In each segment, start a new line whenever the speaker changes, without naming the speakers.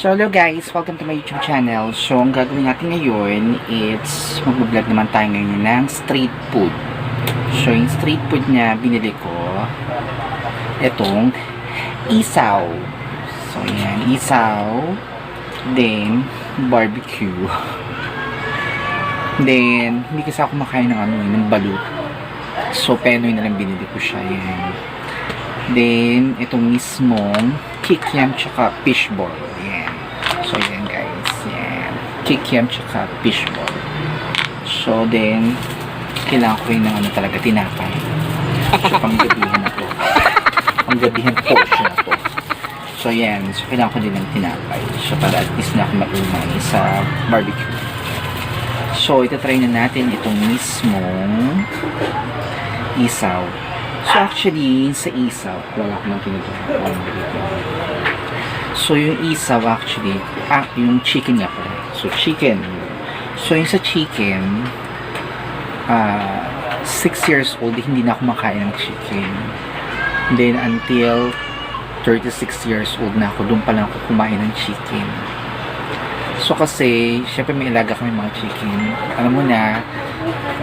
So hello guys, welcome to my YouTube channel. So ang gagawin natin ngayon, it's mag-vlog naman tayo ngayon ng street food. So yung street food niya, binili ko itong isaw. So yan, isaw, then barbecue, then hindi kasi ako kumakain ng ng balut. So penoy na lang binili ko siya, yan. Then itong mismong kikiam tsaka fishball. Yan. So yan guys, yan. Kikiam tsaka fishball. So then kailangan ko rin ng talaga tinapay. So panggabihan na to. Panggabihan portion na to. So yan, so kailangan ko din ng tinapay. So para at least na ako maumay sa barbecue. So itatry na natin itong mismong isaw. So actually, sa isaw, wala ko nang tinuturo. So yung isaw actually, yung chicken nga pala. So chicken. So yung sa chicken, 6 years old, hindi na ako makain ng chicken. Then until 36 years old na ako, doon pa lang ako kumain ng chicken. So kasi, syempre may ilaga kami mga chicken. Alam mo na,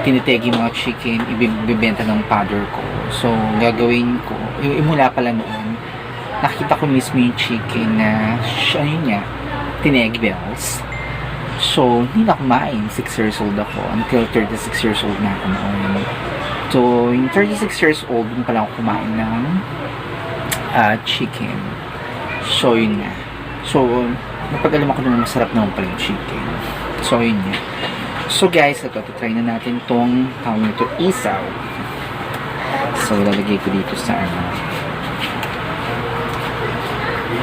tinitegi mga chicken, ibibenta ng father ko. So, gagawin ko, mula pala noon, nakita ko mismo yung chicken na, ano niya, tineg bells. So, hindi na kumain. 6 years old ako. Until 36 years old na ako noon. So, yung 36 years old, doon pala ako kumain ng chicken. So, yun nga. So, napag-alam ako na masarap naman pala yung chicken. So, yun nga. So, guys, ito, try na natin tong tawag nito, isaw. So, lalagay ko dito sa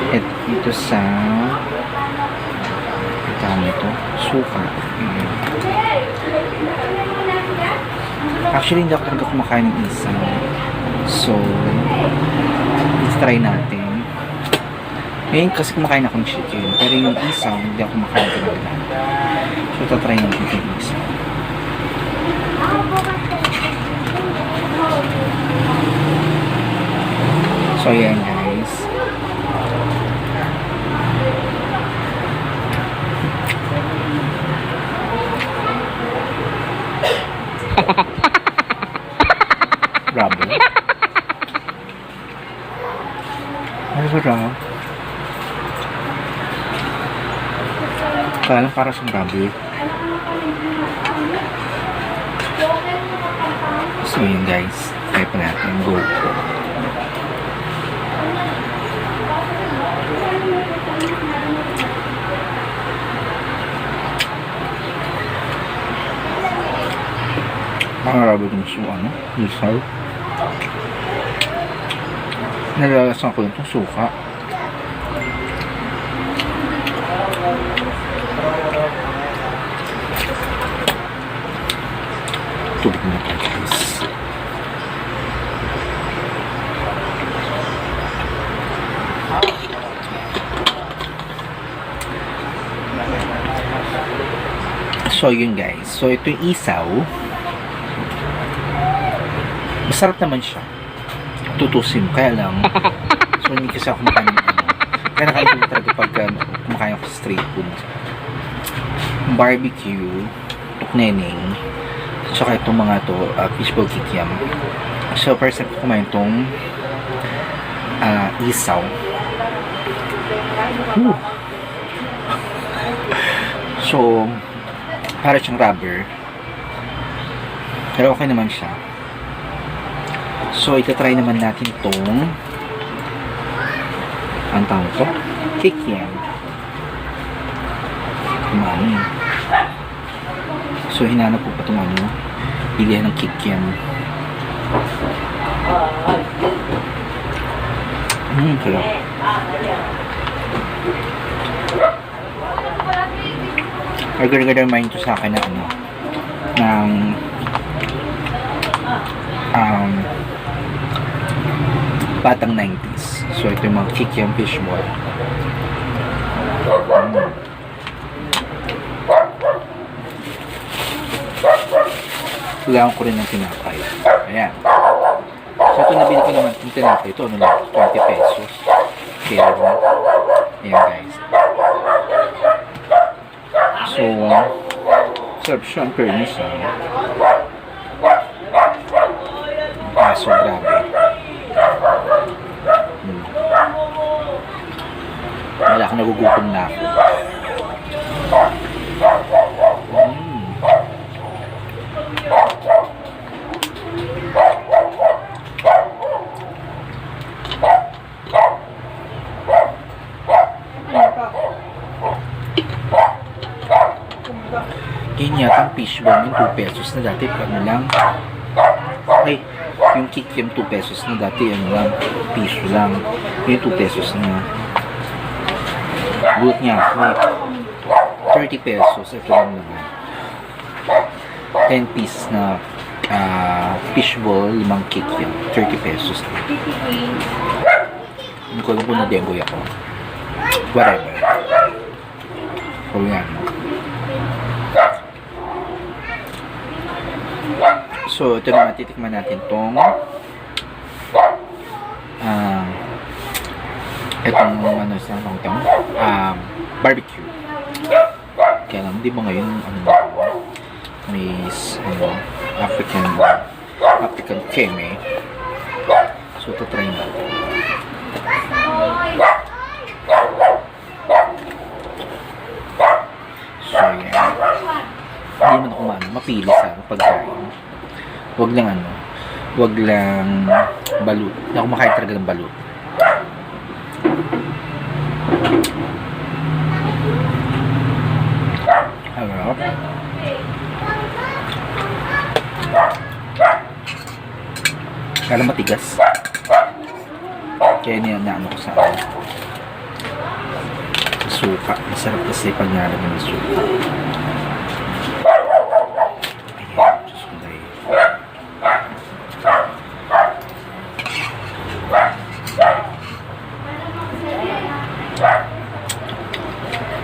at dito sa tawag nito, suka. Actually, hindi ako talaga kumakain ng isaw. So, let's try natin. Ngayon kasi kumakain ako ng chicken, pero yung isaw, hindi ako kumakain talaga. So, tatry natin yung isaw. So, yan guys. Grabe. Ano sarap? Kaya lang para sa grabe. So yun guys, try pa natin. Go. Makarabi ko sa isaw. Nalalasan ko itong suka. Tubig na ito guys. So yun guys. So ito yung isaw. Masarap naman siya. Tutusin mo. Kaya lang. So hindi kasi ako kumakain ng Kaya nakain ko talaga pag kumakain ako sa street food. Barbecue. Tukneneng. Tsaka itong mga to, fishball kikiam. So, first time ko kumain itong isaw. So, para siyang rubber. Pero okay naman siya. So, itatry naman natin itong ang tawag ko? Kikiam. Kumani. So, hinanap ko pa itong bilihan ng kikiam. Sarap. Agar-agar-mind ito sa akin na ng batang 90s. So, ito yung mga kikiam fishball. Kailangan ko rin ng tinapay. Ayan. So, ito nabili ko naman yung tinapay. Ito, 20 pesos. Kaya, ayan guys. So, sarap siya ang fairness so grabe. Wala akong nagugutom na ako. Yan yata ang fishbone yung 2 pesos na dati ano lang. Ay, yung kikiam 2 pesos na dati ano lang, piso lang. Yung 2 pesos na. Buot niya ako. 30 pesos. Ito lang naman. 10 pieces na fishball, 5 kikiam. 30 pesos. Hindi ko alam kung na-degoy ako. Whatever. So yan. So, ito naman, titikman natin itong itong ano sa itong barbecue. Kaya lang, hindi mo ngayon may African keme. So, ito try natin. So, yan. Hindi man ako mapili sa pagkain. Wag lang wag lang balut. Hindi ako makain talaga ng balut. Harap. Kala matigas. Kaya niya naano ko sa suka. Masarap kasi pag nalagyan ng suka.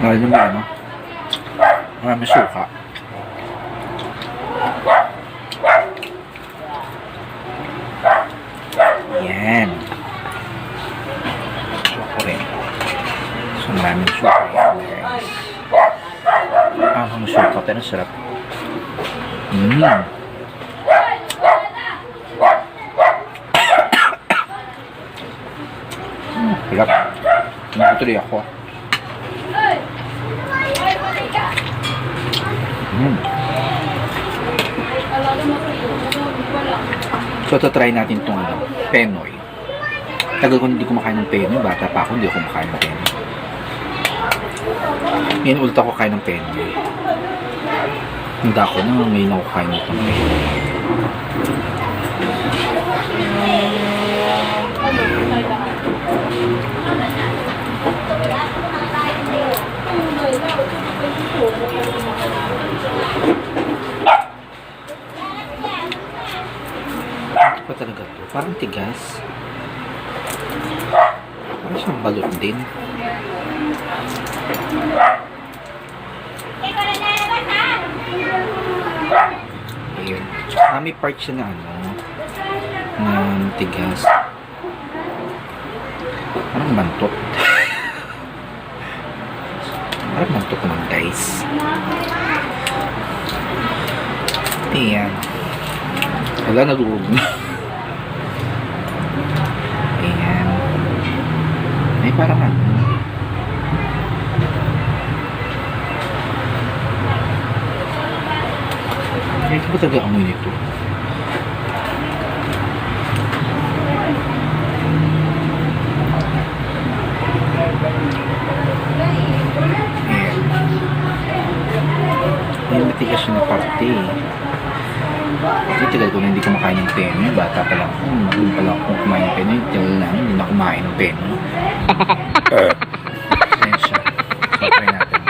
Alam mo ano? Marami suka. Yan. Suka rin. So maraming suka yan, guys. Ang suka pero sarap. Sarap. Nakutuloy ako. So, try natin itong Penoy. Tagal ko hindi kumakain ng Penoy. Bata pa ako, hindi ako kumakain ng Penoy. Ngayon ulit ako kain ng Penoy. Hindi ako na ngayon ako kain ng Penoy. Ano pa talaga to? Parang tigas. Parang siyang balot din. Ayun. May part siya na na tigas. Parang mantok. Parang mantok naman, guys. Ayan. Wala, nadurog na. Ayan. Ay, parang Ay, ito ba talaga amoy nito? Ayan. Ay, matigas siya na parte eh. Kasi tagal ko na hindi kumakain ng Penoy. Bata pa lang ako. Maging pa lang akong kumain ng Penoy. Tagal namin hindi na kumain ng Penoy. Ayan siya. So, try natin.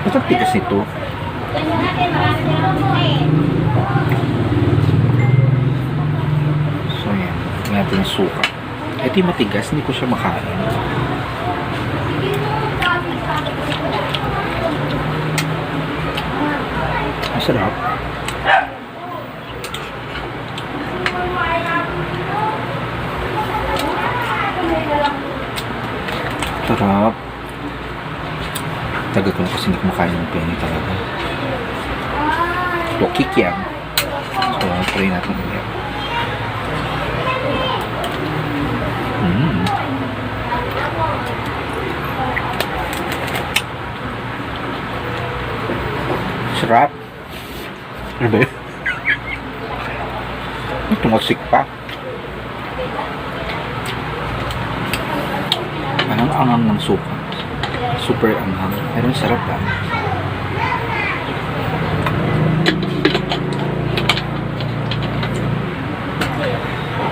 Ba't ang tigas nito? So, ayan. Tingnan natin yung suka. Ito yung matigas. Hindi ko siya makain. Masarap. Sarap. Tagal ko na kasi hindi kumakain ng penny talaga. Ito, kikiam. So, try natin ulit. Sarap. Ano ba yun? Tumusik pa. Anong angang ng suka. Super anghang. Pero sarap lang.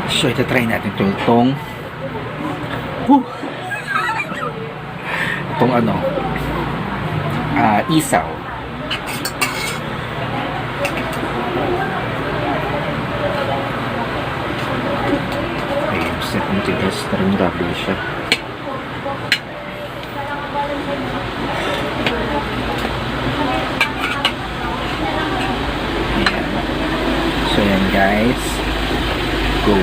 So, itatry natin itong ano, isaw. Ayun, set ng tigas. Tarang rubber siya. Ayan. So, yan guys. Go.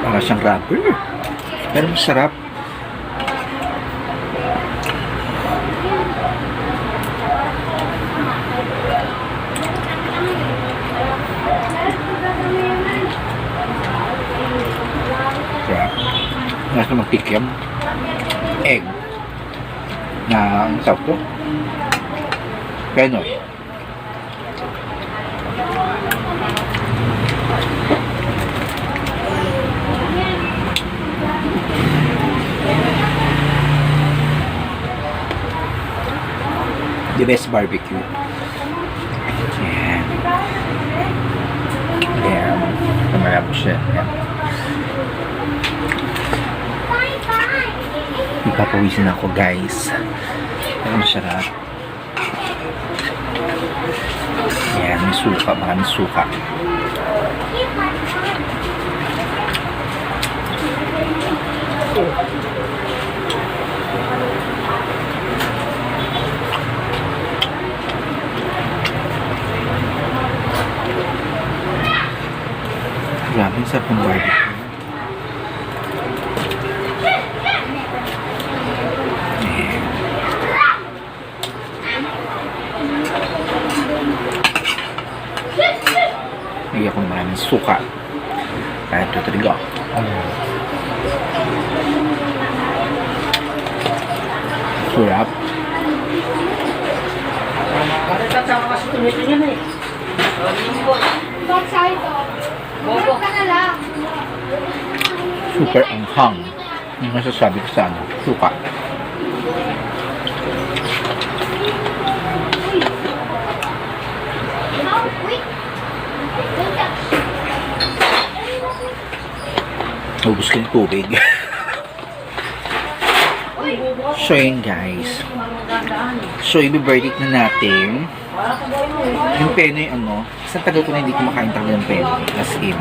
Para siyang rubber. Pero masarap. Sarap. Nasa magtikim. Egg. Na ang tawag to? Penoy. The best barbecue. Ayan. Ayan. Tumalabo siya. Ayan. Ipapawisin ako guys. Ayan, masarap. Ayan, may suka. Maraming suka. Grabe, sarap ng barbecue. Ayan. Nagyan ko maraming suka. Kaya ito talaga. Sarap. Super anghang. Yung masasabi ko sa ano, suka. Ubus ko yung tubig. So yun guys. So i-verdict na natin yung penoy ano. Isang tagal ko na hindi kumakain talaga ng penoy. As in,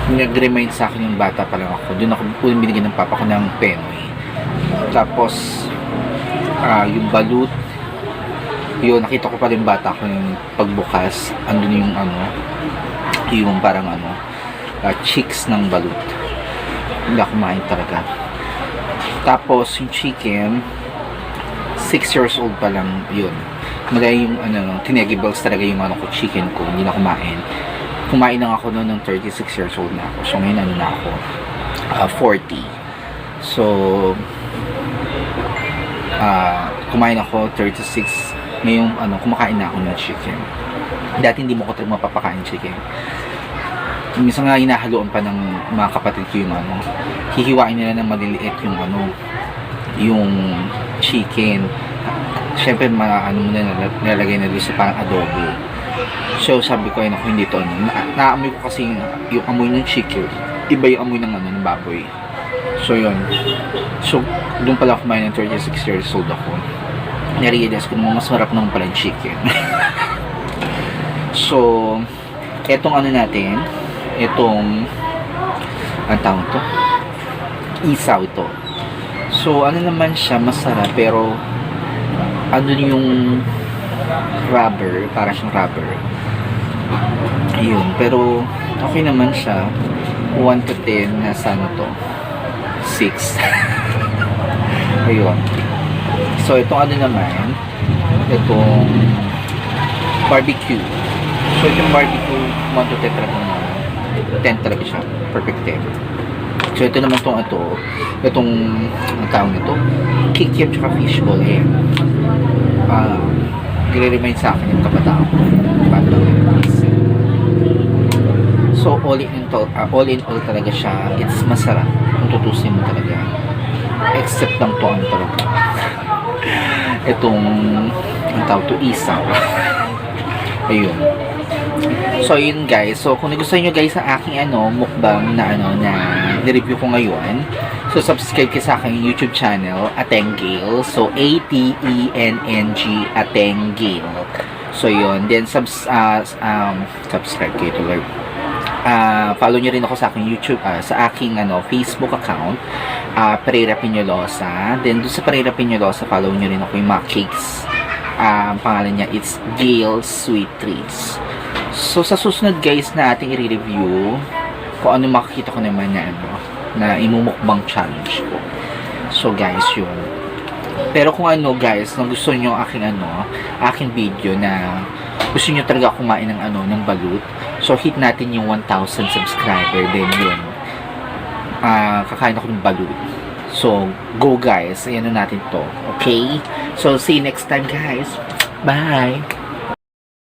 nag-remind sa akin yung bata pa lang ako. Doon ako unang binigyan ng papa ko ng penoy. Tapos yung balut, yun, nakita ko pa rin bata ko yung pagbukas. Andun yung ano, yung parang ano, cheeks ng balut. Hindi ako kumain talaga. Tapos yung chicken, 6 years old pa lang yun. Magay yung ano, tinegibles talaga yung ano ko, chicken ko. Hindi na kumain. Kumain lang ako noon ng 36 years old na ako. So ngayon ano na ako, 40. So kumain ako 36. Ngayon ano, kumakain na ako ng chicken. Dati hindi mo ko mapapakain chicken. Minsan nga hinahaluan pa ng mga kapatid ko yung ano, hihiwain nila ng maliliit yung ano, yung chicken. syempre mga ano muna nilalagay na doon sa parang adobo. So sabi ko, ay naku, hindi to ano. Naamoy ko kasi yung amoy ng chicken. Iba yung amoy ng ano, ng baboy. So yun. So doon pala kumain ng 36 years old ako. Narealize ko naman mas marap naman pala yung chicken. So etong ano natin, etong ang tawag to? Isaw to. So ano naman siya, masarap pero ano yung rubber, para siyang rubber. Ayun, pero okay naman siya. 1 to 10, nasa ano to? 6. Ayun. So, itong ano naman, itong barbecue. So, itong barbecue, 1 to 10 talaga naman. 10 talaga siya. Perfect 10. So, ito naman itong ang tawag nito, kikiam tsaka fishball. Ayan. Nire-remind sa akin yung kabataan ko. So, all in all talaga siya. It's masarap. Kung tutusin mo talaga. Except lang to ano talaga. Itong, ang tawag to, isaw. Ayun. So, yun guys. So, kung nagustuhan nyo guys ang aking mukbang na nireview ko ngayon. So, subscribe kayo sa aking YouTube channel, Atenggale. So, A-T-E-N-N-G, Atenggale. So, yun. Then, subscribe kayo to Lord. Follow nyo rin ako sa aking YouTube, sa aking Facebook account, Pereira Piñolosa. Then, doon sa Pereira Piñolosa, follow nyo rin ako yung mga cakes. Pangalan niya, it's Gale Sweet Treats. So, sa susunod guys na ating i-review, kung ano makikita ko naman na imumukbang challenge ko. So, guys, yun. Pero kung guys, kung gusto nyo aking video na gusto nyo talaga kumain ng balut, so, hit natin yung 1,000 subscriber, then yun. Kakain ako ng balut. So, go guys. Ayan na natin to. Okay? So, see you next time guys. Bye!